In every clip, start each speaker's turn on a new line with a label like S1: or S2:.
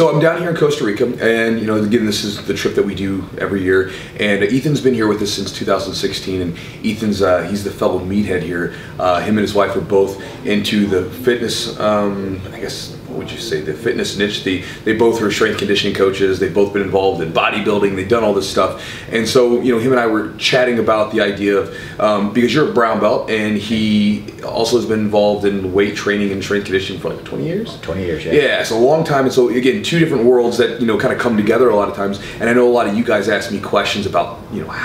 S1: So I'm down here in Costa Rica, and again, this is the trip that we do every year. And Ethan's been here with us since 2016, and Ethan's he's the fellow meathead here. Him and his wife are both into the fitness. I guess, what would you say, the fitness niche. They both are strength conditioning coaches. They've both been involved in bodybuilding. They've done all this stuff, and so him and I were chatting about the idea of because you're a brown belt, and he also has been involved in weight training and strength conditioning for like 20 years.
S2: 20 years, yeah.
S1: Yeah, it's a long time, and so again, two different worlds that kind of come together a lot of times. And I know a lot of you guys ask me questions about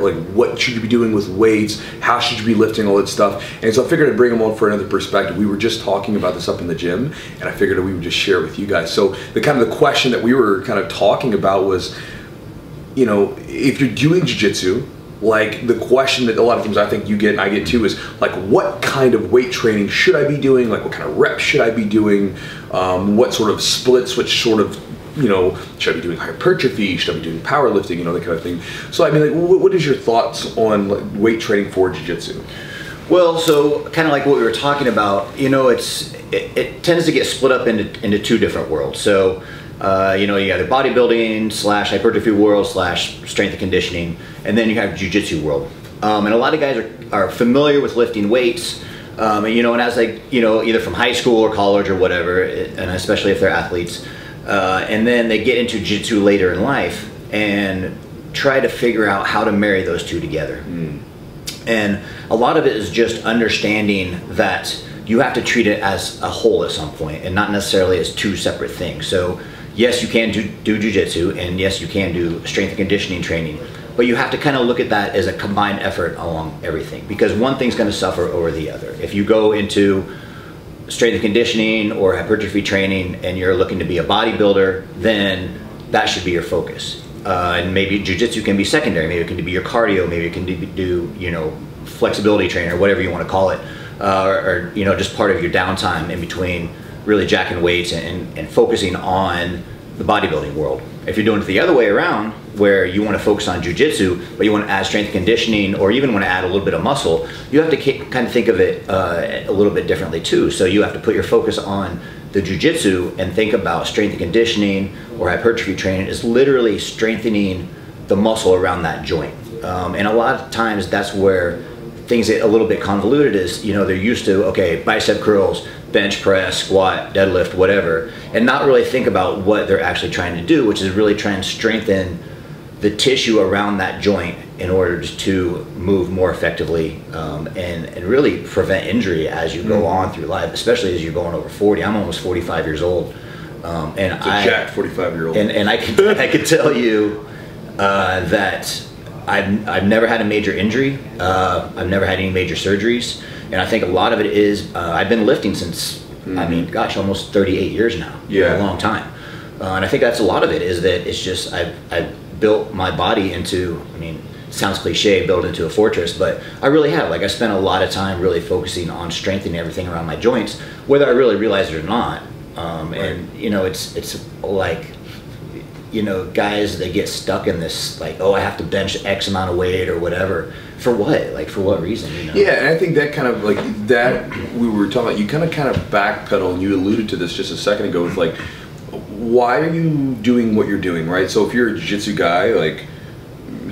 S1: like what should you be doing with weights, how should you be lifting, all that stuff. And so I figured I'd bring them on for another perspective. We were just talking about this up in the gym, and I figured we would just share with you guys. So the question that we were kind of talking about was, if you're doing jiu-jitsu, like the question that a lot of times I think you get and I get too is like, what kind of weight training should I be doing? Like, what kind of reps should I be doing? What sort of splits, which sort of, should I be doing hypertrophy? Should I be doing powerlifting? That kind of thing. So I mean, like, what is your thoughts on like, weight training for jiu-jitsu?
S2: Well, so kind of like what we were talking about, it tends to get split up into two different worlds. So, you got the bodybuilding / hypertrophy world / strength and conditioning, and then you have jiu-jitsu world. And a lot of guys are familiar with lifting weights, and as they, either from high school or college or whatever, and especially if they're athletes, and then they get into jiu-jitsu later in life and try to figure out how to marry those two together. And a lot of it is just understanding that you have to treat it as a whole at some point and not necessarily as two separate things. So yes, you can do jiu-jitsu, and yes, you can do strength and conditioning training, but you have to kind of look at that as a combined effort along everything, because one thing's going to suffer over the other. If you go into strength and conditioning or hypertrophy training and you're looking to be a bodybuilder, then that should be your focus. And maybe jiu-jitsu can be secondary. Maybe it can be your cardio. Maybe it can do flexibility training or whatever you want to call it, or just part of your downtime in between really jacking weights and focusing on the bodybuilding world. If you're doing it the other way around, where you want to focus on jiu-jitsu, but you want to add strength and conditioning, or even want to add a little bit of muscle, you have to kind of think of it a little bit differently too. So you have to put your focus on the jiu-jitsu and think about strength and conditioning or hypertrophy training is literally strengthening the muscle around that joint. And a lot of times that's where things get a little bit convoluted is, they're used to, okay, bicep curls, bench press, squat, deadlift, whatever, and not really think about what they're actually trying to do, which is really try and strengthen the tissue around that joint in order to move more effectively and really prevent injury as you go on through life, especially as you're going over 40. I'm almost 45 years old. And
S1: it's a jacked 45-year-old.
S2: And I can tell you that I've never had a major injury. I've never had any major surgeries. And I think a lot of it is, I've been lifting since, I mean, gosh, almost 38 years now.
S1: Yeah.
S2: A long time. And I think that's a lot of it, is that it's just, I've built my body into, I mean, it sounds cliche, built into a fortress, but I really have. Like, I spent a lot of time really focusing on strengthening everything around my joints, whether I really realized it or not.
S1: Right.
S2: And, it's like, guys, they get stuck in this, like, oh, I have to bench X amount of weight or whatever. For what? Like, for what reason?
S1: Yeah, and I think that kind of, like, that we were talking about, you kind of backpedal, and you alluded to this just a second ago with, like, why are you doing what you're doing, right? So if you're a jiu-jitsu guy, like,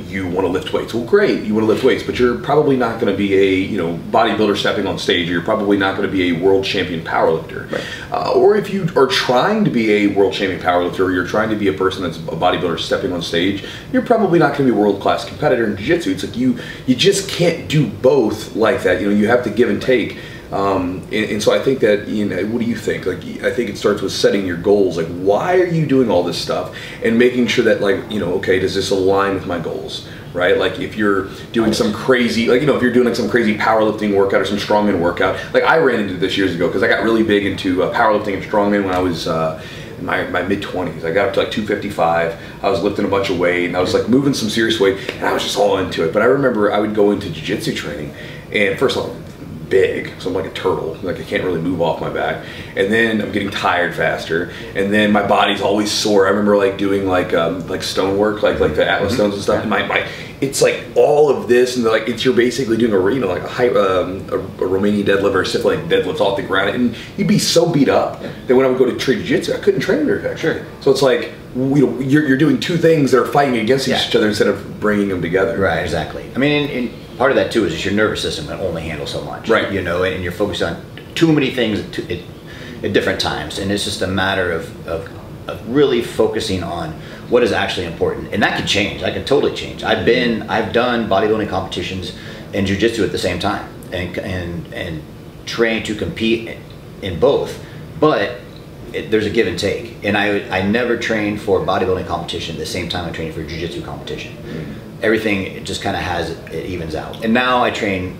S1: you want to lift weights. Well, great, you want to lift weights, but you're probably not going to be a bodybuilder stepping on stage. You're probably not going to be a world champion powerlifter. Right. Or if you are trying to be a world champion powerlifter, or you're trying to be a person that's a bodybuilder stepping on stage, you're probably not going to be a world-class competitor in jiu-jitsu. It's like you just can't do both like that. You have to give and take. And so I think that, what do you think? Like, I think it starts with setting your goals. Like, why are you doing all this stuff? And making sure that, like, okay, does this align with my goals, right? Like, if you're doing some crazy, like, if you're doing like some crazy powerlifting workout or some strongman workout, like I ran into this years ago because I got really big into powerlifting and strongman when I was in my mid-20s. I got up to like 255. I was lifting a bunch of weight, and I was like moving some serious weight, and I was just all into it. But I remember I would go into jiu-jitsu training, and first of all, big, so I'm like a turtle. Like I can't really move off my back. And then I'm getting tired faster. And then my body's always sore. I remember like doing like stonework, like the Atlas stones and stuff. And my it's like all of this, and like you're basically doing a like a Romanian deadlift or a stiff leg deadlift off the ground, and you'd be so beat up that when I would go to train jiu-jitsu, I couldn't train very effectively. Sure. So it's like you're doing two things that are fighting against each other instead of bringing them together.
S2: Right, exactly. I mean, and part of that too is just your nervous system can only handle so much.
S1: Right.
S2: You know, and you're focused on too many things at different times, and it's just a matter of really focusing on what is actually important, and that could change. That could totally change. I've done bodybuilding competitions and jiu-jitsu at the same time, and trained to compete in both, but there's a give and take. And I never trained for bodybuilding competition at the same time I trained for jiu-jitsu competition. Everything just kind of it evens out. And now I train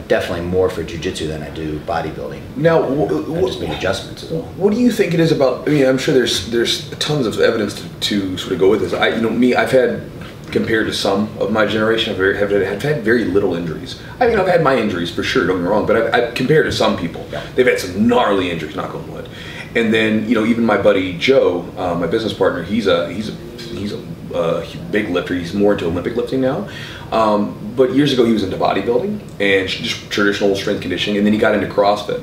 S2: definitely more for jiu-jitsu than I do bodybuilding.
S1: Now,
S2: I just make adjustments as well.
S1: What do you think it is about? I mean, I'm sure there's tons of evidence to sort of go with this. I've had, compared to some of my generation, I've had very little injuries. I mean, I've had my injuries for sure. Don't get me wrong, but I've compared to some people, they've had some gnarly injuries. Knock on wood. And then even my buddy Joe, my business partner, he's a big lifter. He's more into Olympic lifting now. But years ago he was into bodybuilding and just traditional strength conditioning, and then he got into CrossFit.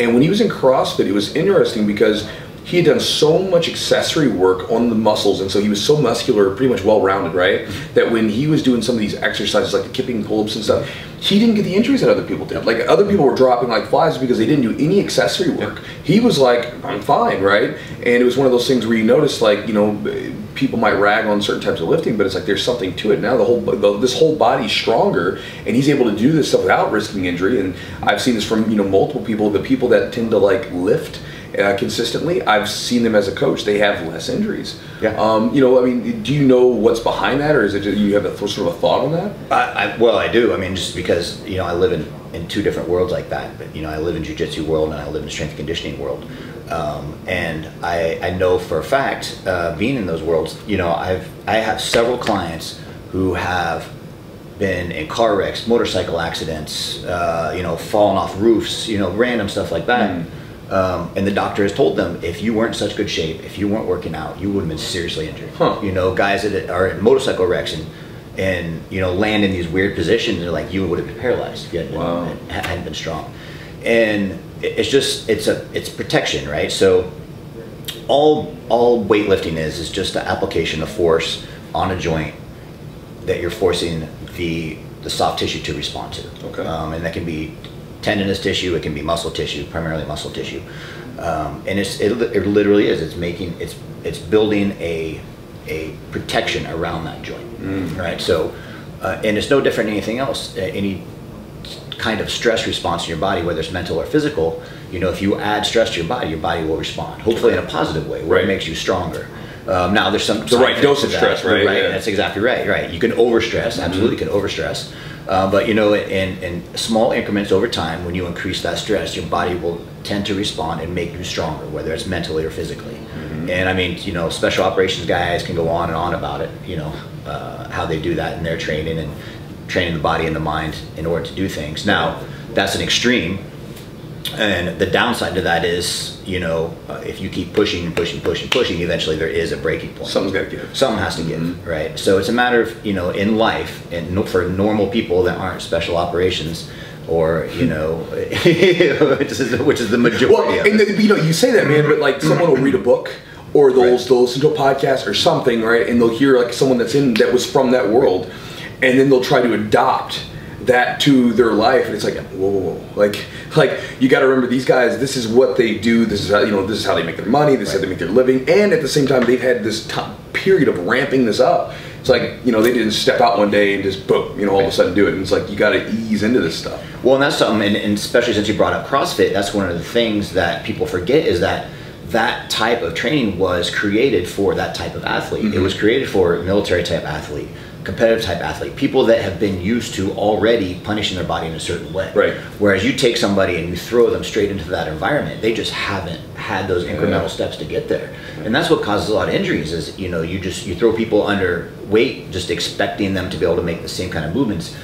S1: And when he was in CrossFit, it was interesting because he had done so much accessory work on the muscles, and so he was so muscular, pretty much well-rounded, right? That when he was doing some of these exercises like the kipping pull-ups and stuff, he didn't get the injuries that other people did. Like other people were dropping like flies because they didn't do any accessory work. He was like, I'm fine, right? And it was one of those things where you notice, like, people might rag on certain types of lifting, but it's like there's something to it. Now this whole body's stronger, and he's able to do this stuff without risking injury. And I've seen this from multiple people. The people that tend to like lift consistently, I've seen them as a coach, they have less injuries. Yeah. I mean, do you know what's behind that, or is it just, you have sort of a thought on that?
S2: Well, I do. I mean, just because I live in two different worlds like that. But I live in jiu-jitsu world and I live in the strength and conditioning world. And I know for a fact, being in those worlds, I have several clients who have been in car wrecks, motorcycle accidents, falling off roofs, random stuff like that. And the doctor has told them, if you weren't in such good shape, if you weren't working out, you would have been seriously injured. Guys that are in motorcycle wrecks and land in these weird positions, they're like, you would have been paralyzed if you hadn't been strong. And it's protection, right? So all weightlifting is just the application of force on a joint that you're forcing the soft tissue to respond to. Okay. And that can be tendinous tissue, it can be muscle tissue, primarily muscle tissue. And it literally is. It's building a protection around that joint, right? So, and it's no different than anything else. Any kind of stress response in your body, whether it's mental or physical, if you add stress to your body will respond, hopefully in a positive way, where it makes you stronger. Now there's the
S1: right dose of stress, right?
S2: Right, that's exactly right. Right, you can overstress, absolutely can overstress, but in small increments over time, when you increase that stress, your body will tend to respond and make you stronger, whether it's mentally or physically. And I mean, special operations guys can go on and on about it, how they do that in their training and training the body and the mind in order to do things. Now, that's an extreme, and the downside to that is, if you keep pushing, eventually there is a breaking point.
S1: Something's got to give.
S2: Something has to give, right? So it's a matter of, in life, and for normal people that aren't special operations, or which is the majority.
S1: Well, and you say that, man, but like someone will read a book, or they'll listen to a podcast or something, right? And they'll hear like someone that was from that world, and then they'll try to adopt that to their life, and it's like, whoa. Like you got to remember, these guys, this is what they do, this is how this is how they make their money, this is how they make their living, and at the same time they've had this period of ramping this up. It's like, they didn't step out one day and just boom, all of a sudden do it. And it's like, you got to ease into this stuff.
S2: Well, and that's something, and especially since you brought up CrossFit, that's one of the things that people forget, is that type of training was created for that type of athlete. It was created for a military type athlete, competitive type athlete, people that have been used to already punishing their body in a certain way. Right. Whereas you take somebody and you throw them straight into that environment, they just haven't had those incremental steps to get there. And that's what causes a lot of injuries, is you throw people under weight just expecting them to be able to make the same kind of movements.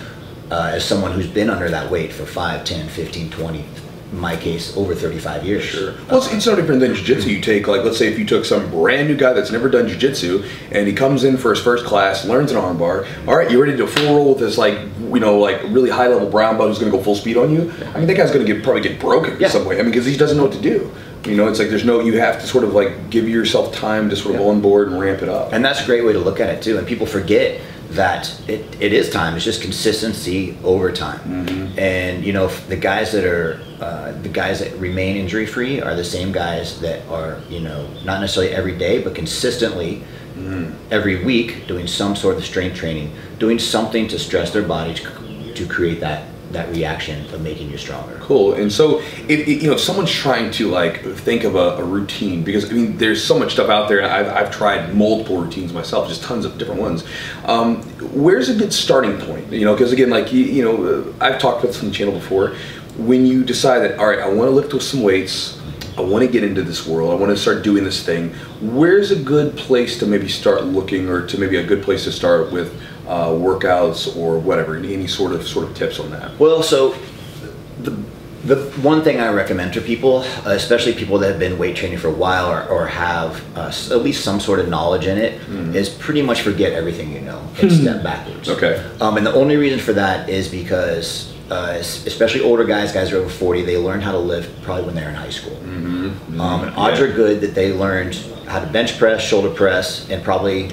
S2: as someone who's been under that weight for 5, 10, 15, 20, in my case, over 35 years.
S1: Sure. Well, it's no different than jiu-jitsu. You take, like, let's say if you took some brand new guy that's never done jiu-jitsu, and he comes in for his first class, learns an arm bar. All right, you ready to do a full roll with this, like, you know, like really high level brown belt who's going to go full speed on you? I mean, that guy's going to probably get broken in some way. I mean, because he doesn't know what to do. You know, it's like there's no, you have to sort of like give yourself time to sort of onboard and ramp it up.
S2: And that's a great way to look at it too. And people forget that it is time. It's just consistency over time. And you know, the guys that are the guys that remain injury free are the same guys that are, you know, not necessarily every day, but consistently every week doing some sort of strength training, doing something to stress their body to create that reaction of making you stronger.
S1: Cool. And so, you know, if someone's trying to like think of a routine, because I mean, there's so much stuff out there. I've tried multiple routines myself, just tons of different ones. Where's a good starting point? You know, because again, like you know, I've talked about this on the channel before. When you decide that, all right, I want to lift with some weights, I want to get into this world, I want to start doing this thing. Where's a good place to maybe start looking, or to maybe a good place to start with workouts or whatever? Any sort of tips on that?
S2: Well, so the one thing I recommend to people, especially people that have been weight training for a while or have at least some sort of knowledge in it, is pretty much forget everything you know and step backwards.
S1: Okay.
S2: And the only reason for that is because especially older guys are over 40, they learned how to lift probably when they're in high school. And odds are good that they learned how to bench press, shoulder press, and probably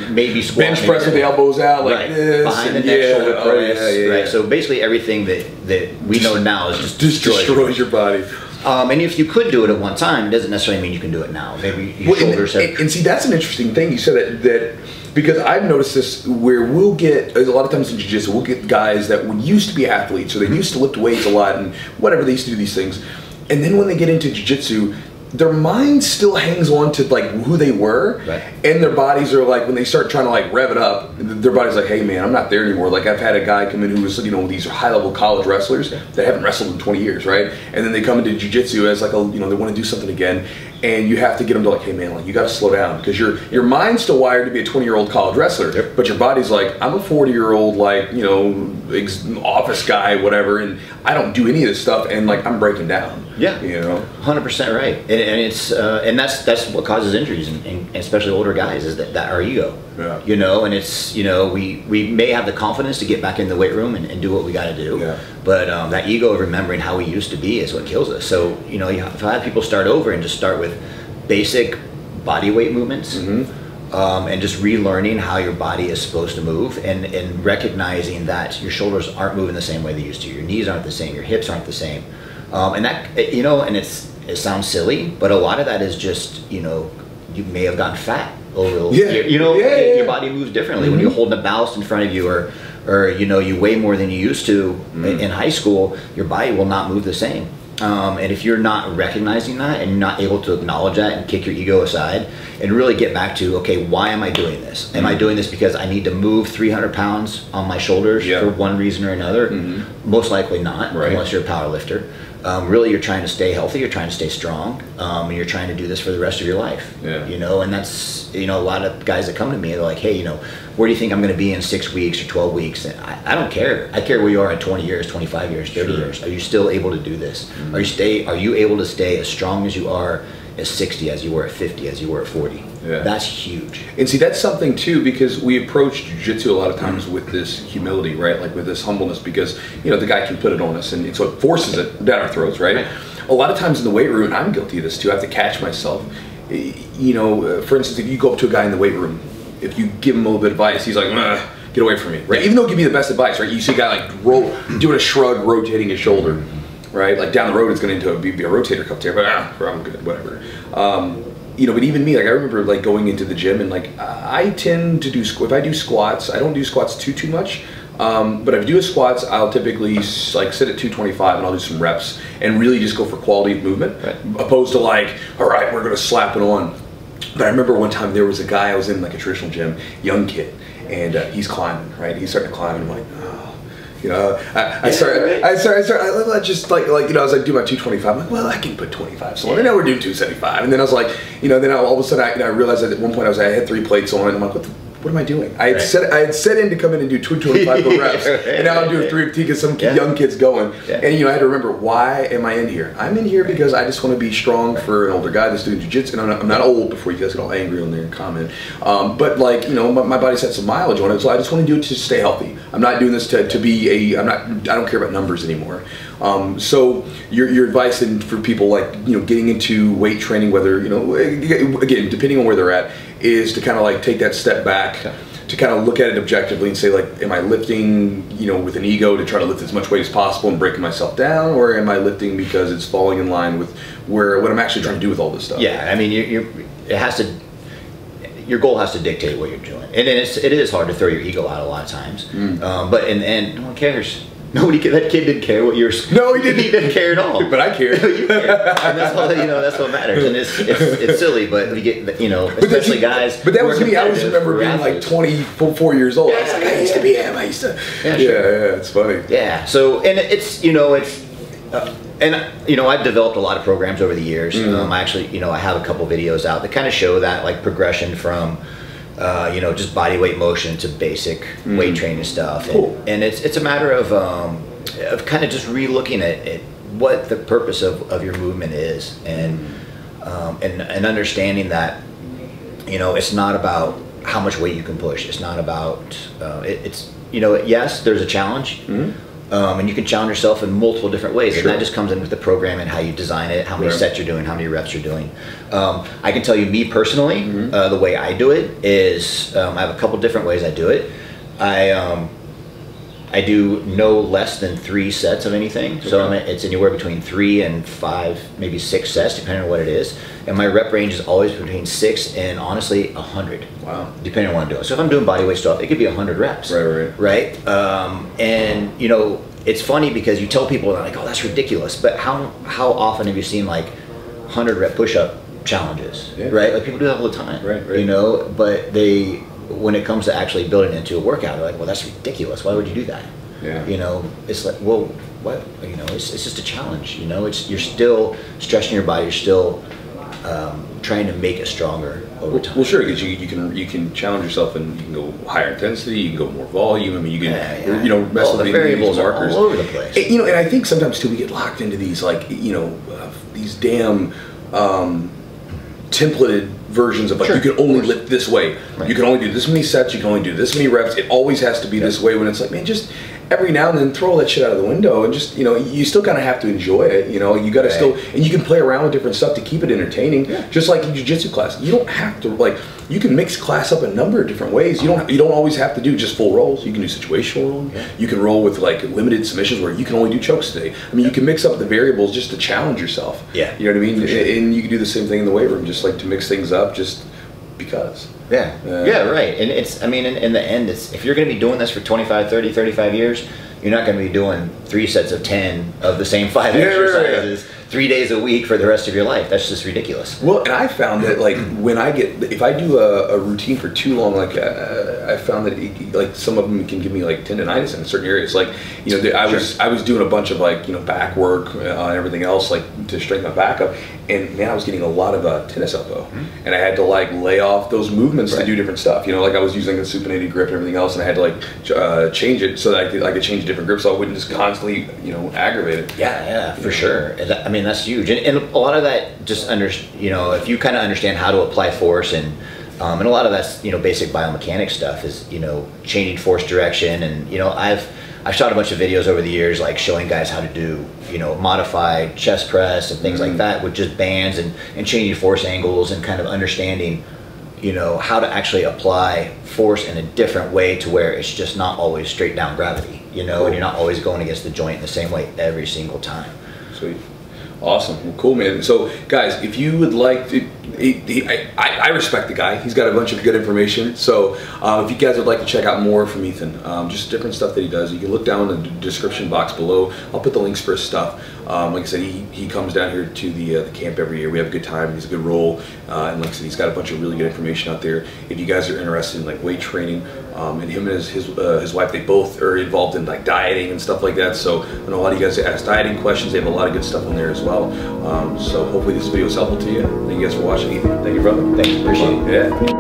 S2: maybe squat.
S1: Bench press with the elbows out, like this.
S2: Behind the neck, shoulder press. Right. So basically everything that we know now is just
S1: destroys your body.
S2: And if you could do it at one time, it doesn't necessarily mean you can do it now. Maybe your shoulders have...
S1: And see, that's an interesting thing. You said that because I've noticed this where we'll get, a lot of times in jiu-jitsu, we'll get guys that would used to be athletes, so they used to lift weights a lot and whatever, they used to do these things. And then when they get into jiu-jitsu, their mind still hangs on to like who they were, and their bodies are like, when they start trying to like rev it up, their body's like, hey man, I'm not there anymore. Like I've had a guy come in who was, you know, these high level college wrestlers that haven't wrestled in 20 years, right? And then they come into jiu-jitsu as like a, you know, they want to do something again, and you have to get them to like, hey man, like you got to slow down, because your mind's still wired to be a 20-year-old college wrestler, but your body's like, I'm a 40-year-old like, you know, office guy, whatever, and I don't do any of this stuff, and like I'm breaking down.
S2: Yeah,
S1: you know,
S2: 100% right, and it's and that's what causes injuries, and especially older guys, is that our ego.
S1: Yeah.
S2: You know, and it's, you know, we may have the confidence to get back in the weight room and do what we got to do, but that ego of remembering how we used to be is what kills us. So you know, if I have people start over and just start with basic body weight movements. And just relearning how your body is supposed to move, and recognizing that your shoulders aren't moving the same way they used to, your knees aren't the same, your hips aren't the same, and that, you know, and it sounds silly, but a lot of that is just, you know, you may have gotten fat over the year, you know, your body moves differently when you're holding a ballast in front of you, or you know, you weigh more than you used to in high school, your body will not move the same. And if you're not recognizing that and you're not able to acknowledge that and kick your ego aside and really get back to, okay, why am I doing this? Am I doing this because I need to move 300 pounds on my shoulders for one reason or another? Most likely not, unless you're a power lifter. Really, you're trying to stay healthy, you're trying to stay strong, and you're trying to do this for the rest of your life. You know, and that's, you know, a lot of guys that come to me, they're like, hey, you know, where do you think I'm going to be in 6 weeks or 12 weeks? And I don't care. I care where you are in 20 years, 25 years, 30 years. Are you still able to do this? Are you able to stay as strong as you are at 60, as you were at 50, as you were at 40? That's huge.
S1: And see, that's something too, because we approach jiu-jitsu a lot of times with this humility, right? Like with this humbleness, because, you know, the guy can put it on us, and so it forces it down our throats, right? A lot of times in the weight room, and I'm guilty of this too, I have to catch myself. You know, for instance, if you go up to a guy in the weight room, if you give him a little bit of advice, he's like, get away from me, right? Even though he'll give you the best advice, right? You see a guy like doing a shrug, rotating his shoulder, right? Like down the road, it's going to be a rotator cuff tear, but I'm good, whatever. You know, but even me, like I remember like going into the gym, and like I tend to do, if I do squats, I don't do squats too much. But if I do squats, I'll typically like sit at 225 and I'll do some reps and really just go for quality of movement, opposed to like, all right, we're going to slap it on. But I remember one time there was a guy, I was in like a traditional gym, young kid, and he's climbing, right? He's starting to climb, and I'm like, oh. You know, I just like, you know, I was like, do my 225. I'm like, well, I can put 25 so on. And now we're doing 275. And then I was like, you know, then all of a sudden I realized that at one point I had 3 plates on, and I'm like, what the what am I doing? I had set in to come in and do 225 reps, and now I'm doing 3 to get some young kids going. And I had to remember, why am I in here? I'm in here because I just want to be strong for an older guy that's doing jiu-jitsu. And I'm not old before you guys get all angry on there and comment. But like, my body's had some mileage on it, so I just want to do it to stay healthy. I'm not doing this to be I don't care about numbers anymore. So your advice for people like, getting into weight training, whether, again, depending on where they're at, is to kind of like take that step back, to kind of look at it objectively and say, like, am I lifting, with an ego to try to lift as much weight as possible and breaking myself down, or am I lifting because it's falling in line with what I'm actually trying to do with all this stuff?
S2: Yeah, I mean, your goal has to dictate what you're doing, and it is hard to throw your ego out a lot of times. But in the end, no one cares. That kid didn't care what you're.
S1: No, he didn't.
S2: He didn't care at all.
S1: But I care.
S2: You care, and that's all. That's what matters. And it's silly, but we get especially guys.
S1: But that was me. I always remember being like 24 years old. I was like, I used to be him. I used to.
S2: Yeah, sure.
S1: It's funny.
S2: Yeah. So and I've developed a lot of programs over the years. I actually, I have a couple videos out that kind of show that like progression from. Just body weight motion to basic weight training stuff, and it's a matter of kind of just re-looking at what the purpose of your movement is, and understanding that it's not about how much weight you can push. It's not about yes, there's a challenge. And you can challenge yourself in multiple different ways, and that just comes in with the program and how you design it, how many sets you're doing, how many reps you're doing. I can tell you, me personally, the way I do it is I have a couple different ways I do it. I do no less than 3 sets of anything, so it's anywhere between 3 and 5, maybe 6 sets, depending on what it is. And my rep range is always between 6 and honestly 100. Wow. Depending on what I'm doing. So if I'm doing bodyweight stuff, it could be 100 reps. Right. And it's funny because you tell people, they're like, oh, that's ridiculous. But how often have you seen like 100 rep push-up challenges? Right. Like people do that all the time. Right. But when it comes to actually building it into a workout, they're like, well, that's ridiculous. Why would you do that? It's like, well, what? It's just a challenge. You're still stretching your body. You're still trying to make it stronger over time.
S1: Well, sure, because you can challenge yourself, and you can go higher intensity. You can go more volume. I mean, you can mess with
S2: the variables markers all over the place.
S1: And I think sometimes too we get locked into these like these damn templated versions of like you can only lift this way, you can only do this many sets, you can only do this many reps, it always has to be this way, when it's like, man, just every now and then throw all that shit out of the window, and just you still kind of have to enjoy it. You got to still, and you can play around with different stuff to keep it entertaining. Just like in jiu-jitsu class, you don't have to you can mix class up a number of different ways. You don't always have to do just full rolls. You can do situational rolling. You can roll with like limited submissions where you can only do chokes today. I mean, you can mix up the variables just to challenge yourself. You know what I mean? And you can do the same thing in the weight room, just like to mix things up, just because.
S2: Right. And it's, in the end, if you're going to be doing this for 25, 30, 35 years, you're not going to be doing 3 sets of 10 of the same 5 exercises 3 days a week for the rest of your life. That's just ridiculous.
S1: Well, and I found that like if I do a routine for too long, like I found that some of them can give me like tendonitis in certain areas. Like I was doing a bunch of like back work and everything else like to strengthen my back up, and man, I was getting a lot of tennis elbow, and I had to like lay off those movements to do different stuff. Like I was using a supinated grip and everything else, and I had to like change it so that I could change different grips, so I wouldn't just constantly aggravate it.
S2: Yeah, for sure. I mean, that's huge, and a lot of that just if you kind of understand how to apply force, and a lot of that's basic biomechanics stuff is changing force direction, and I've shot a bunch of videos over the years like showing guys how to do modified chest press and things like that with just bands and changing force angles and kind of understanding how to actually apply force in a different way to where it's just not always straight down gravity, and you're not always going against the joint in the same way every single time.
S1: Sweet. Awesome. Well, cool, man. So, guys, if you would like to, I respect the guy. He's got a bunch of good information. So, if you guys would like to check out more from Ethan, just different stuff that he does, you can look down in the description box below. I'll put the links for his stuff. Like I said, he comes down here to the camp every year. We have a good time. He's a good role, and like I said, he's got a bunch of really good information out there. If you guys are interested in like weight training, and him and his wife, they both are involved in like dieting and stuff like that. So I know a lot of you guys ask dieting questions. They have a lot of good stuff on there as well. So hopefully this video is helpful to you. Thank you guys for watching. Ethan, thank you, brother.
S2: Thank you. Appreciate it.
S1: Yeah.